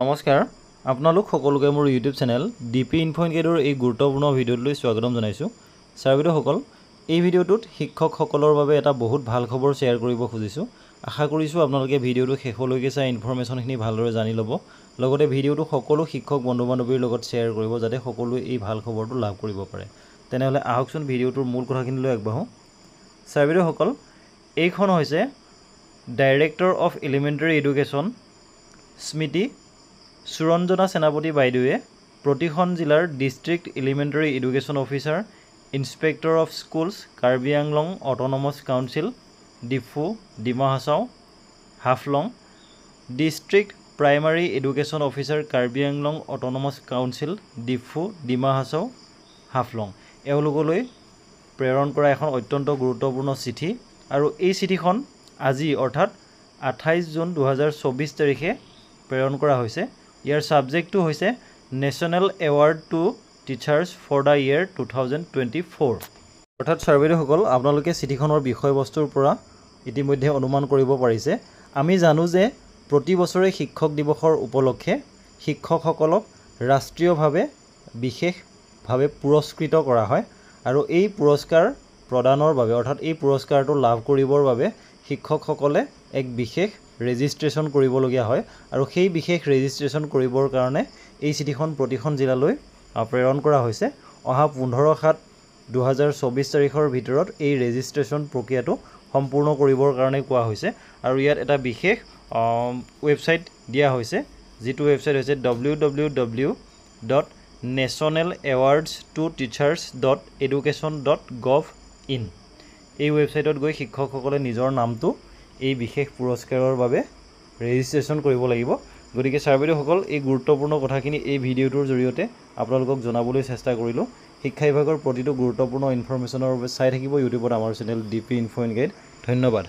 নমস্কাৰ আপোনালোক সকলোকে মোৰ ইউটিউব চেনেল ডিপি ইনফো গাইডৰ এই গুৰুত্বপূৰ্ণ ভিডিঅ'টোলৈ স্বাগতম জনাইছোঁ। ছাৰ বাইদেউসকল, এই ভিডিঅ'টোত শিক্ষকসকলৰ বাবে এটা বহুত ভাল খবৰ শ্বেয়াৰ কৰিব খুজিছোঁ। আশা কৰিছোঁ আপোনালোকে ভিডিঅ'টো শেষলৈকে চাই ইনফৰমেশ্যনখিনি ভালদৰে জানি ল'ব। লগতে ভিডিঅ'টো সকলো শিক্ষক বন্ধু বান্ধৱীৰ লগত শ্বেয়াৰ কৰিব যাতে সকলোৱে এই ভাল খবৰটো লাভ কৰিব পাৰে। তেনেহ'লে আহকচোন ভিডিঅ'টোৰ মূল কথাখিনিলৈ আগবাঢ়োঁ। ছাৰ বাইদেউসকল, এইখন হৈছে director of elementary education Smriti Suranjana Senapati বাইদেৱে প্ৰতিখন জিলাৰ district elementary education officer, inspector of schools, Karbi Anglong autonomous council, Diphu, Dima Hasao, Haflong, district primary education officer, Karbi Anglong autonomous council, Diphu, Dima Hasao, Haflong এওঁলোকলৈ প্ৰেৰণ কৰা এখন অত্যন্ত গুৰুত্বপূৰ্ণ চিঠি। আৰু এই চিঠিখন আজি অৰ্থাৎ 28 জুন 2024 তাৰিখে প্ৰেৰণ কৰা হৈছে। ইয়াৰ ছাবজেক্টটো হৈছে national award to teachers for the year 2024। অৰ্থাৎ ছাৰ বাইদেউসকল, আপোনালোকে চিঠিখনৰ বিষয়বস্তুৰ পৰা ইতিমধ্যে অনুমান কৰিব পাৰিছে। আমি জানো যে প্ৰতি বছৰে শিক্ষক দিৱসৰ উপলক্ষে শিক্ষকসকলক ৰাষ্ট্ৰীয়ভাৱে বিশেষভাৱে পুৰস্কৃত কৰা হয়। আৰু এই পুৰস্কাৰ প্ৰদানৰ বাবে অৰ্থাৎ এই পুৰস্কাৰটো লাভ কৰিবৰ বাবে শিক্ষকসকলে এক বিশেষ ৰেজিষ্ট্ৰেশ্যন কৰিবলগীয়া হয়। আৰু সেই বিশেষ ৰেজিষ্ট্ৰেশ্যন কৰিবৰ কাৰণে এই চিঠিখন প্ৰতিখন জিলালৈ প্ৰেৰণ কৰা হৈছে। অহা 15/7/2024 তাৰিখৰ ভিতৰত এই ৰেজিষ্ট্ৰেশ্যন প্ৰক্ৰিয়াটো সম্পূৰ্ণ কৰিবৰ কাৰণে কোৱা হৈছে। আৰু ইয়াত এটা বিশেষ ৱেবছাইট দিয়া হৈছে, যিটো ৱেবছাইট হৈছে www.nationalawards2teachers.education.gov.in। এই ৱেবছাইটত গৈ শিক্ষকসকলে নিজৰ নামটো এই বিশেষ পুৰস্কাৰৰ বাবে ৰেজিষ্ট্ৰেশ্যন কৰিব লাগিব। গতিকে ছাৰ বাইদেউসকল, এই গুৰুত্বপূৰ্ণ কথাখিনি এই ভিডিঅ'টোৰ জৰিয়তে আপোনালোকক জনাবলৈ চেষ্টা কৰিলোঁ। শিক্ষা বিভাগৰ প্ৰতিটো গুৰুত্বপূৰ্ণ ইনফৰমেশ্যনৰ বাবে চাই থাকিব ইউটিউবত আমাৰ চেনেল ডিপি ইনফো গাইড। ধন্যবাদ।